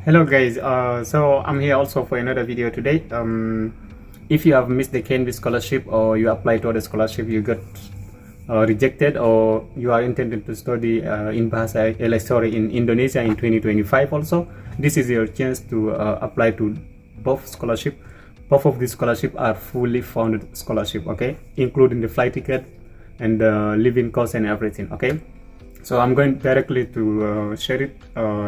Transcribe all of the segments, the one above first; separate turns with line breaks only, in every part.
Hello guys, so I'm here also for another video today. If you have missed the KNB scholarship or you apply to the scholarship, you got rejected, or you are intended to study in Bahasa in Indonesia in 2025 also, this is your chance to apply to both scholarship. Both of these scholarship are fully funded scholarship, okay, including the flight ticket and living cost and everything, okay. So I'm going directly to share it,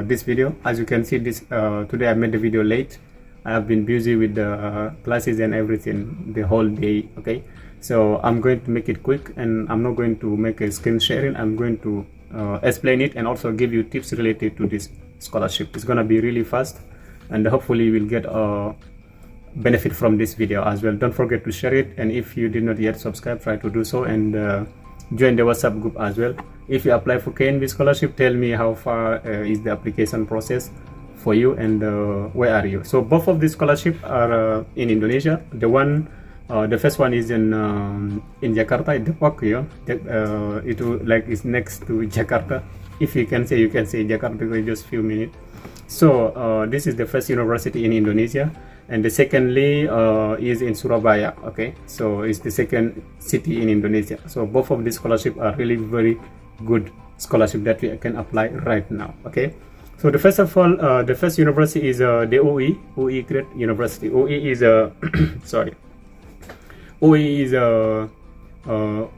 this video. As you can see, this today I made the video late. I have been busy with the classes and everything the whole day, okay. So I'm going to make it quick, and I'm not going to make a screen sharing. I'm going to explain it and also give you tips related to this scholarship. It's gonna be really fast, and hopefully you will get a benefit from this video as well. Don't forget to share it, and if you did not yet subscribe, try to do so, and join the WhatsApp group as well. If you apply for KNB scholarship, tell me how far is the application process for you, and where are you. So both of these scholarships are in Indonesia. The first one is in Jakarta, Depok, it like is next to Jakarta. If you can say Jakarta because it's just few minutes. So this is the first university in Indonesia, and the secondly is in Surabaya, okay. So it's the second city in Indonesia. So both of these scholarships are really very good scholarship that we can apply right now, okay. So the first of all, the first university is the UI Great University. UI is UI is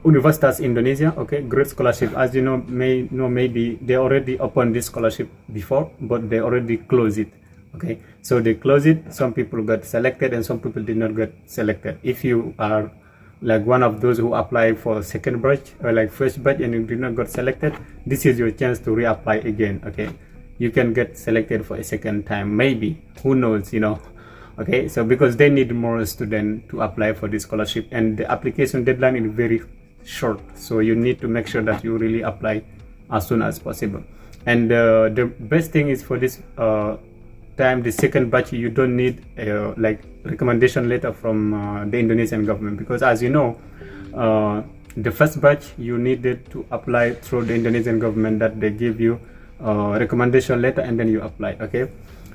Universitas Indonesia, okay, great scholarship. As you know, maybe they already opened this scholarship before, but they already closed it, okay. So they closed it. Some people got selected and some people did not get selected. If you are like one of those who apply for second batch or like first batch and you did not get selected, this is your chance to reapply again, okay. You can get selected for a second time, maybe, who knows, okay. So because they need more students to apply for this scholarship, and the application deadline is very short, so you need to make sure that you really apply as soon as possible. And the best thing is for this time, the second batch, you don't need like recommendation letter from the Indonesian government, because as you know, the first batch you needed to apply through the Indonesian government, that they give you recommendation letter and then you apply, okay.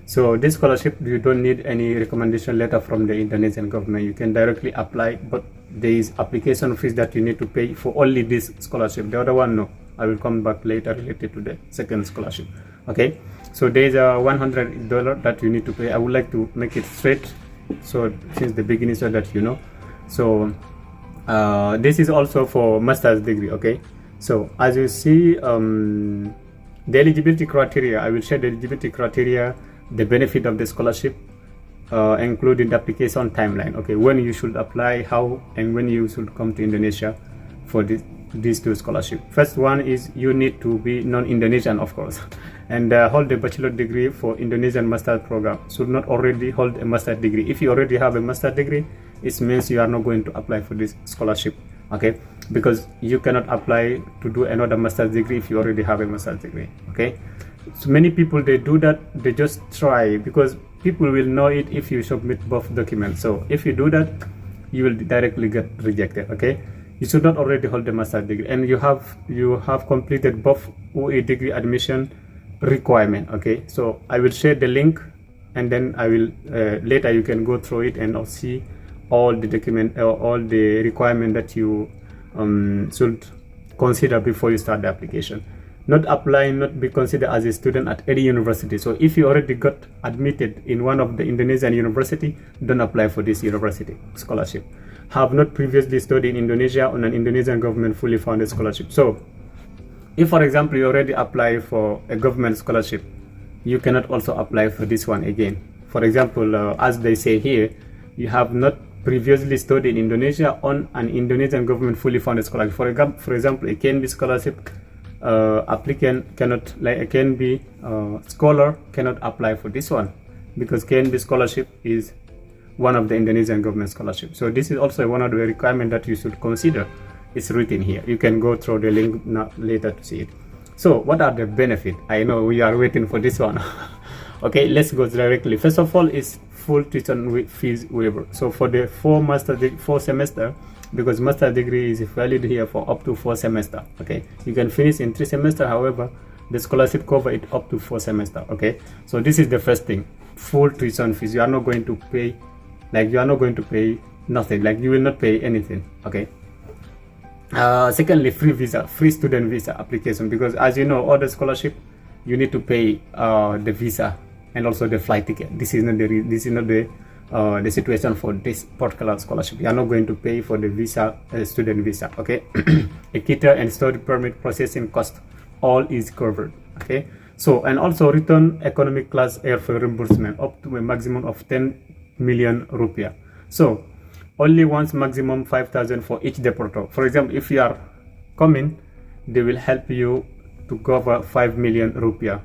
So this scholarship, you don't need any recommendation letter from the Indonesian government. You can directly apply, but there is application fees that you need to pay for only this scholarship. The other one, no. I will come back later related to the second scholarship, okay. So there is a $100 that you need to pay. I would like to make it straight, so since the beginning, so that you know. So this is also for master's degree, okay. So as you see, the eligibility criteria, I will share the eligibility criteria, the benefit of the scholarship, including the application timeline, okay, when you should apply, how, and when you should come to Indonesia for these two scholarships. First one is you need to be non-Indonesian, of course, and hold a bachelor degree for Indonesian master program. Should not already hold a master degree. If you already have a master degree, it means you are not going to apply for this scholarship, okay, because you cannot apply to do another master's degree if you already have a master's degree, okay. So many people, they do that, they just try, because people will know it if you submit both documents. So if you do that, you will directly get rejected, okay. You should not already hold a master's degree, and you have completed both UE degree admission requirement, okay. So I will share the link, and then I will later you can go through it and see all the document, all the requirement that you should consider before you start the application. Not applying, not be considered as a student at any university. So if you already got admitted in one of the Indonesian university, don't apply for this university scholarship. Have not previously studied in Indonesia on an Indonesian government fully funded scholarship. So if, for example, you already apply for a government scholarship, you cannot also apply for this one again. For example, as they say here, you have not previously studied in Indonesia on an Indonesian government fully funded scholarship. For example, a KNB scholarship applicant cannot, like a KNB scholar cannot apply for this one, because KNB scholarship is one of the Indonesian government scholarships. So this is also one of the requirements that you should consider. It's written here. You can go through the link later to see it. So what are the benefits? I know we are waiting for this one. Okay, let's go directly. First of all, is full tuition fees waiver. So for the 4 semester, because master degree is valid here for up to 4 semesters, okay. You can finish in 3 semesters, however The scholarship cover it up to 4 semesters. Okay, so this is the first thing, full tuition fees. You are not going to pay, like you are not going to pay nothing, like you will not pay anything. Okay. Secondly, free student visa application, because as you know, all the scholarship you need to pay the visa and also the flight ticket. This is not the situation for this particular scholarship. You are not going to pay for the visa, student visa. Okay. A cater and study permit processing cost, all is covered. Okay. So, and also return economic class airfare reimbursement up to a maximum of 10 million rupiah. So only once maximum 5,000 for each deporter. For example, if you are coming, they will help you to cover 5 million rupiah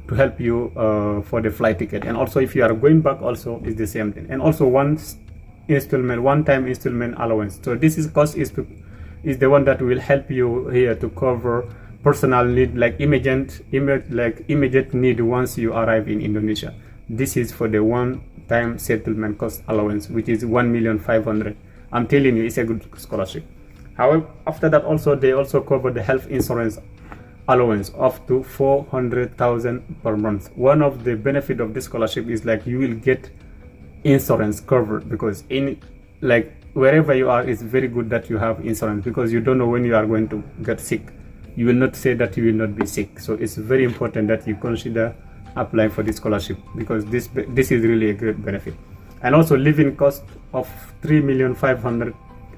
to help you for the flight ticket. And also if you are going back, also is the same thing. And also one time installment allowance. So this is cost is the one that will help you here to cover personal need, like immediate need once you arrive in Indonesia. This is for the one-time settlement cost allowance, which is 1,500,000. I'm telling you, it's a good scholarship. However, after that also, they also cover the health insurance allowance up to 400,000 per month. One of the benefit of this scholarship is like you will get insurance covered, because in like wherever you are, it's very good that you have insurance, because you don't know when you are going to get sick. You will not say that you will not be sick. So it's very important that you consider applying for this scholarship, because this is really a great benefit. And also living cost of 3,500,000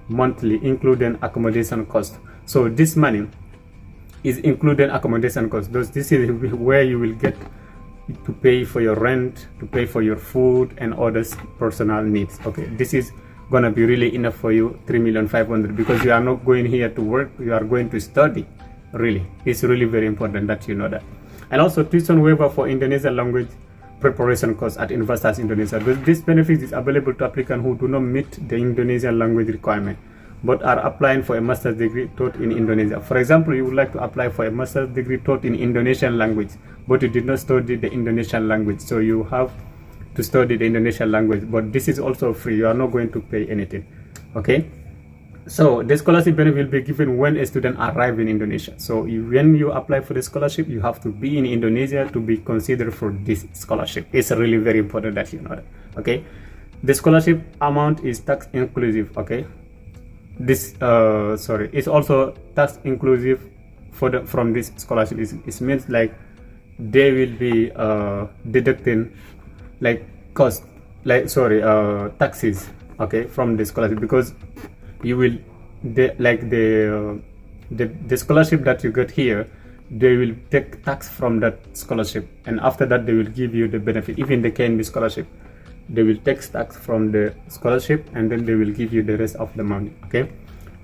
monthly, including accommodation cost. So this money is including accommodation cost. This is where you will get to pay for your rent, to pay for your food and other personal needs. Okay, this is gonna be really enough for you, 3,500,000, because you are not going here to work, you are going to study. Really, it's really very important that you know that. And also tuition waiver for Indonesian language preparation course at Universitas Indonesia. This benefit is available to applicants who do not meet the Indonesian language requirement but are applying for a master's degree taught in Indonesia. For example, you would like to apply for a master's degree taught in Indonesian language, but you did not study the Indonesian language, so you have to study the Indonesian language. But this is also free, you are not going to pay anything. Okay. So the scholarship benefit will be given when a student arrives in Indonesia. So when you apply for the scholarship, you have to be in Indonesia to be considered for this scholarship. It's really very important that you know that. Okay, the scholarship amount is tax inclusive. Okay, this it's also tax inclusive from this scholarship. It means like they will be deducting like cost, like taxes. Okay, from the scholarship, because you will the scholarship that you get here, they will take tax from that scholarship, and after that they will give you the benefit. Even the KNB scholarship, they will take tax from the scholarship and then they will give you the rest of the money. Okay,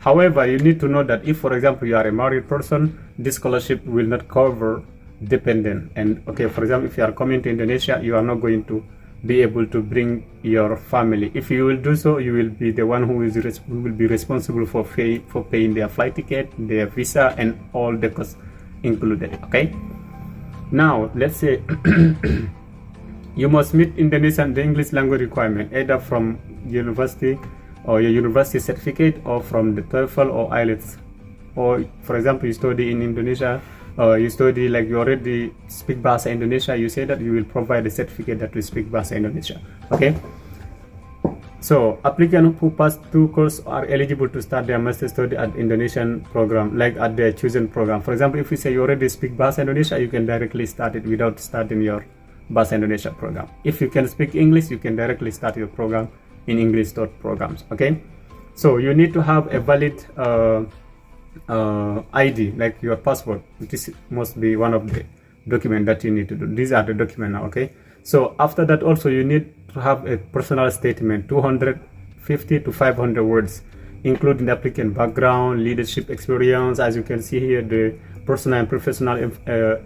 however, you need to know that if, for example, you are a married person, this scholarship will not cover dependent. And okay, for example, if you are coming to Indonesia, you are not going to be able to bring your family. If you will do so, you will be the one who will be responsible for paying their flight ticket, their visa, and all the costs included. Okay, now let's say you must meet Indonesian the English language requirement, either from university or your university certificate, or from the TOEFL or IELTS. Or for example, you study in Indonesia, you study like you already speak Bahasa Indonesia, you say that you will provide a certificate that you speak Bahasa Indonesia. Okay, so applicants who pass 2 courses are eligible to start their master study at Indonesian program, like at their chosen program. For example, if you say you already speak Bahasa Indonesia, you can directly start it without starting your Bahasa Indonesia program. If you can speak English, you can directly start your program in English programs. Okay, so you need to have a valid ID, like your passport. This must be one of the documents that you need to do. These are the documents now. Okay, so after that also you need to have a personal statement, 250 to 500 words, including the applicant background, leadership experience. As you can see here, the personal and professional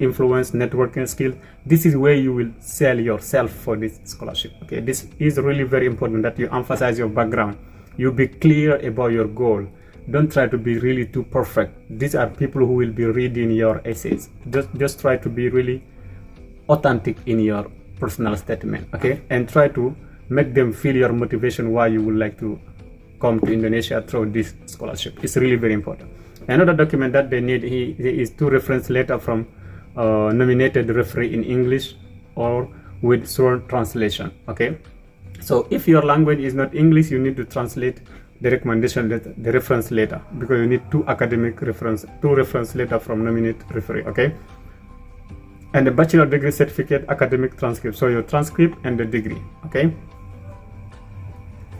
influence, networking skills. This is where you will sell yourself for this scholarship. Okay, this is really very important that you emphasize your background. You be clear about your goal. Don't try to be really too perfect. These are people who will be reading your essays. Just try to be really authentic in your personal statement. Okay, and try to make them feel your motivation why you would like to come to Indonesia through this scholarship. It's really very important. Another document that they need is 2 reference letter from nominated referee in English or with sworn translation. Okay, so if your language is not English, you need to translate the recommendation letter, the reference letter, because you need two reference letter from nominated referee. Okay, and the bachelor degree certificate, academic transcript, so your transcript and the degree. Okay,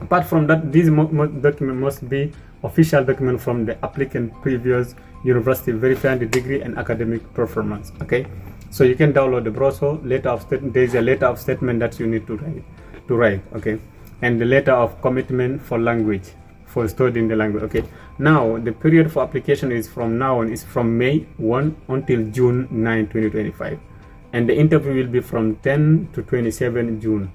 apart from that, these document must be official document from the applicant previous university verifying the degree and academic performance. Okay, so you can download the brochure, letter of statement. There is a letter of statement that you need to write. Okay, and the letter of commitment for language, for studying the language. Okay, now the period for application is from now on is from May 1 until June 9 2025, and the interview will be from 10 to 27 June.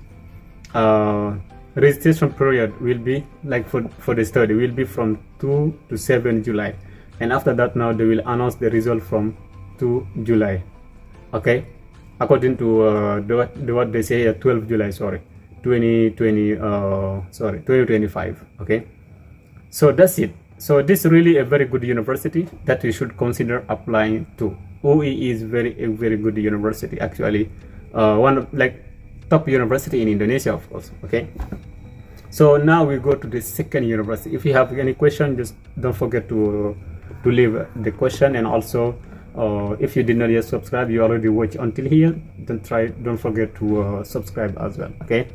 Registration period will be like for the study will be from 2 to 7 July, and after that now they will announce the result from 2 July. Okay, according to what they say 12 July, sorry, 2025. Okay, so that's it. So this is really a very good university that you should consider applying to. OE is a very good university, actually, one of like top university in Indonesia, of course. Okay, so now we go to the second university. If you have any question, just don't forget to leave the question, and also if you did not yet subscribe, you already watch until here, don't forget to subscribe as well. Okay,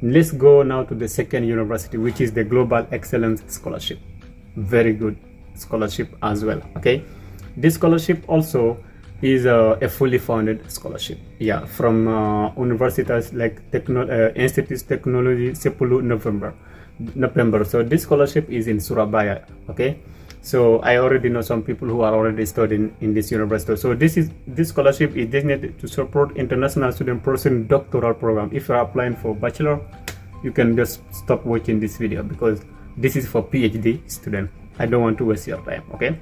let's go now to the second university, which is the Global Excellence Scholarship. Very good scholarship as well. Okay, this scholarship also is a fully funded scholarship, yeah, from universities like Institute Technology 10 November. So this scholarship is in Surabaya. Okay, so I already know some people who are already studying in this university. So this scholarship is designated to support international student pursuing doctoral program. If you are applying for bachelor, you can just stop watching this video, because this is for PhD student. I don't want to waste your time. Okay,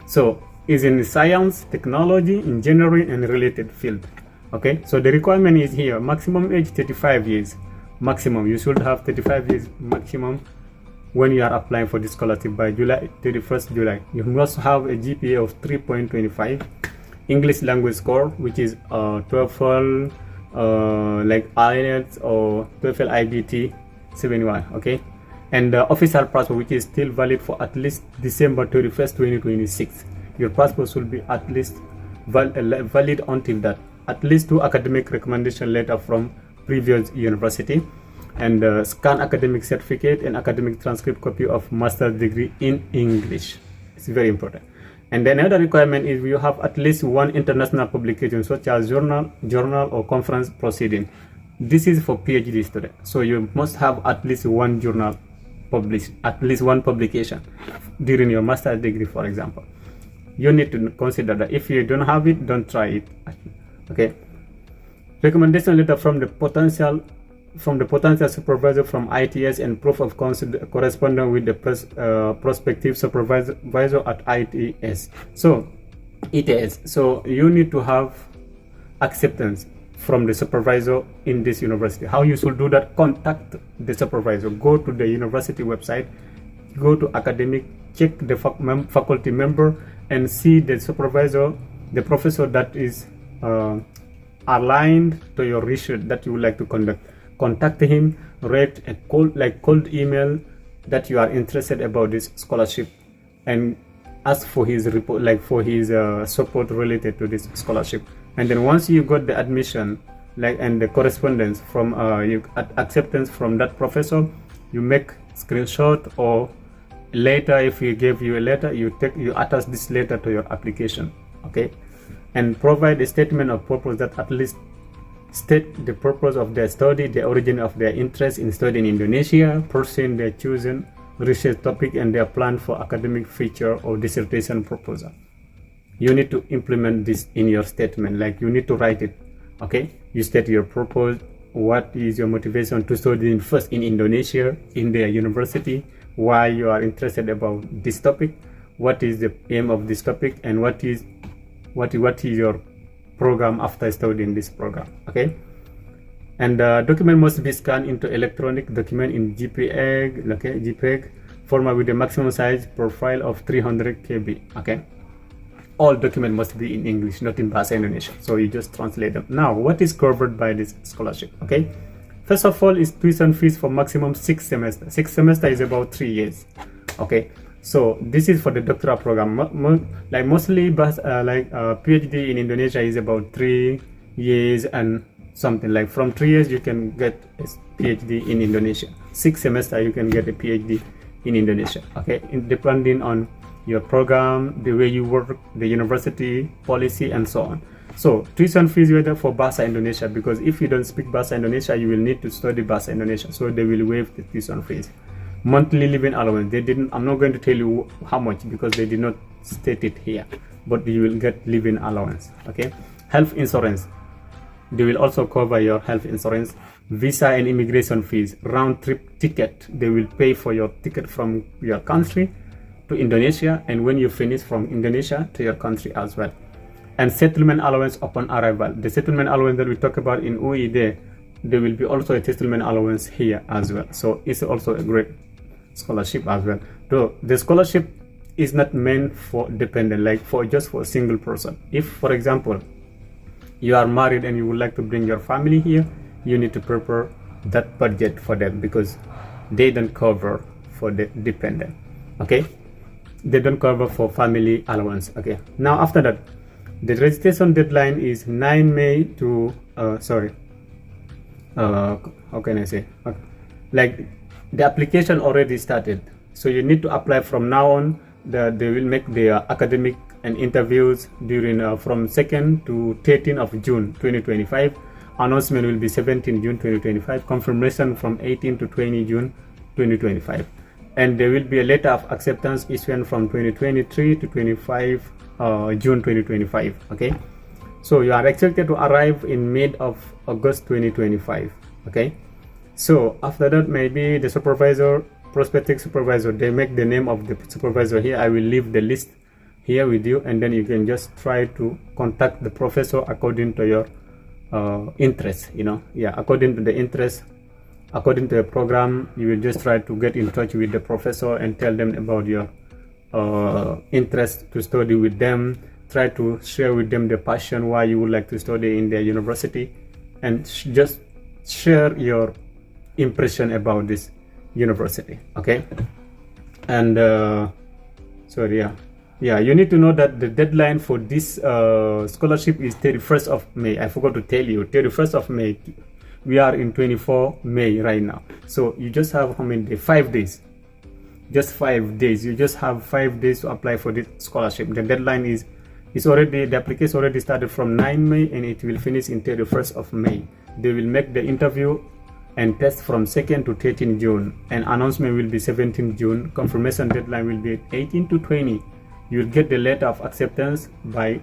so is in science, technology, engineering, and related field. Okay, so the requirement is here: maximum age 35 years. Maximum, you should have 35 years maximum when you are applying for this scholarship by 31st July. You must have a GPA of 3.25, English language score, which is TOEFL, like IELTS or TOEFL IBT 71. Okay, and the official passport, which is still valid for at least December 31st 2026. Your passport should be at least valid until that. At least 2 academic recommendation letter from previous university, and scan academic certificate and academic transcript copy of master's degree in English. It's very important. And then another requirement is you have at least 1 international publication, such as journal or conference proceeding. This is for PhD students, so you must have at least 1 journal published, at least 1 publication during your master's degree, for example. You need to consider that. If you don't have it, don't try it. Okay, recommendation letter from the potential supervisor from ITS, and proof of correspondence with the prospective supervisor at ITS. So ETS, so you need to have acceptance from the supervisor in this university. How you should do that? Contact the supervisor, go to the university website, go to academic, check the faculty member, and see the supervisor, the professor that is aligned to your research that you would like to conduct. Contact him, write a cold email that you are interested about this scholarship, and ask for his report, for his support related to this scholarship. And then once you got the admission, and the correspondence from acceptance from that professor, you make screenshot, or later, if he gave you a letter, you attach this letter to your application. Okay, and provide a statement of purpose that at least state the purpose of their study, the origin of their interest in studying Indonesia, pursuing their chosen research topic, and their plan for academic feature or dissertation proposal. You need to implement this in your statement, you need to write it. Okay, you state your purpose, what is your motivation to study first in Indonesia, in their university, why you are interested about this topic, what is the aim of this topic, and what is your program after studying this program. Okay, and document must be scanned into electronic document in JPEG format with a maximum size profile of 300 KB. Okay, all documents must be in English, not in Bahasa Indonesia. So you just translate them. Now, what is covered by this scholarship? Okay, first of all is tuition fees for maximum 6 semesters. 6 semesters is about 3 years. Okay, so this is for the doctoral program. Like mostly, PhD in Indonesia is about 3 years and something. Like from 3 years you can get a PhD in Indonesia. 6 semesters you can get a PhD in Indonesia. Okay, depending on your program, the way you work, the university policy, and so on. So tuition fees whether for Bahasa Indonesia, because if you don't speak Bahasa Indonesia, you will need to study Bahasa Indonesia. So they will waive the tuition fees. Monthly living allowance, they didn't. I'm not going to tell you how much because they did not state it here, but you will get living allowance. Okay, health insurance, they will also cover your health insurance. Visa and immigration fees, round trip ticket, they will pay for your ticket from your country to Indonesia, and when you finish from Indonesia to your country as well. And settlement allowance upon arrival. The settlement allowance that we talk about in UI, there will be also a settlement allowance here as well. So it's also a great scholarship as well. Though the scholarship is not meant for dependent, like just for a single person. If, for example, you are married and you would like to bring your family here, you need to prepare that budget for them because they don't cover for the dependent. Okay, they don't cover for family allowance. Okay, now after that, the registration deadline is 9 May to how can I say, like the application already started, so you need to apply from now on. They will make their academic and interviews during from 2nd to 13th of June 2025. Announcement will be 17 June 2025. Confirmation from 18 to 20 June 2025. And there will be a letter of acceptance issued from 2023 to 25 June 2025. Okay, so you are expected to arrive in mid of August 2025. Okay, so after that, maybe the supervisor, prospective supervisor, they make the name of the supervisor here. I will leave the list here with you, and then you can just try to contact the professor according to your interest, according to the interest, according to the program. You will just try to get in touch with the professor and tell them about your interest to study with them. Try to share with them the passion why you would like to study in their university, and just share your impression about this university. Okay, and you need to know that the deadline for this scholarship is 31st of May. I forgot to tell you, 31st of May. We are in 24 May right now. So you just have how many days? 5 days. Just 5 days. You just have 5 days to apply for this scholarship. The deadline the application already started from 9 May and it will finish in 31st of May. They will make the interview and test from 2nd to 13 June. And announcement will be 17 June. Confirmation deadline will be 18 to 20. You'll get the letter of acceptance by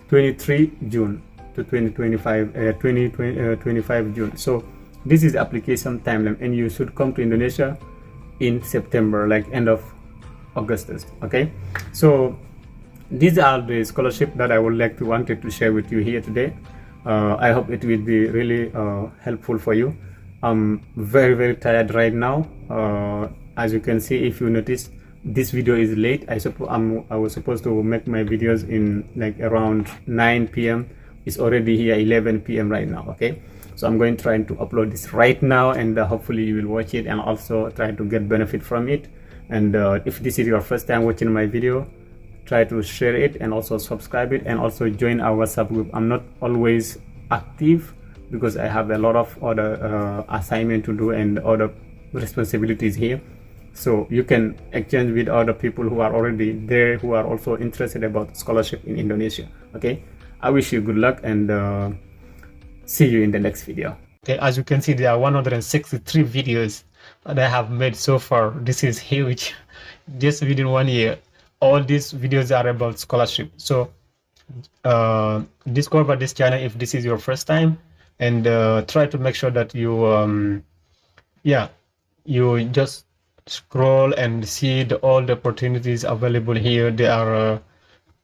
23 June to 25 June. So this is the application timeline, and you should come to Indonesia in September, like end of August. Okay, so these are the scholarship that I would wanted to share with you here today. I hope it will be really helpful for you. I'm very tired right now. As you can see, if you notice, this video is late. I was supposed to make my videos in like around 9 p.m. It's already here 11 p.m. right now. Okay, so I'm going to try to upload this right now, and hopefully you will watch it and also try to get benefit from it. And if this is your first time watching my video, try to share it and also subscribe it, and also join our WhatsApp group. I'm not always active because I have a lot of other assignment to do and other responsibilities here. So you can exchange with other people who are already there, who are also interested about scholarship in Indonesia. Okay, I wish you good luck, and see you in the next video. Okay, as you can see, there are 163 videos that I have made so far. This is huge. Just within 1 year, all these videos are about scholarship. So discover this channel if this is your first time, and try to make sure that you you just scroll and see all the opportunities available here. There are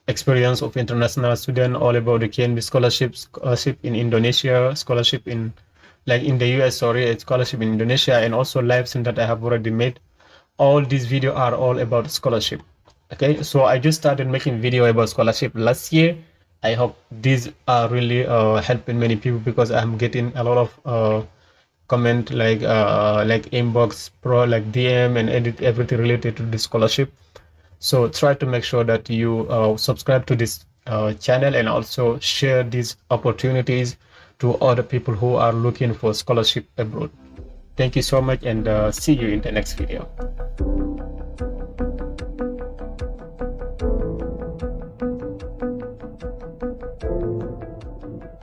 experience of international student, all about the KNB scholarship in Indonesia, scholarship in the US, scholarship in Indonesia, and also live stream that I have already made. All these videos are all about scholarship. Okay, so I just started making video about scholarship last year. I hope these are really helping many people, because I'm getting a lot of comment like inbox pro, like DM and edit everything related to the scholarship. So try to make sure that you subscribe to this channel, and also share these opportunities to other people who are looking for scholarship abroad. Thank you so much, and see you in the next video.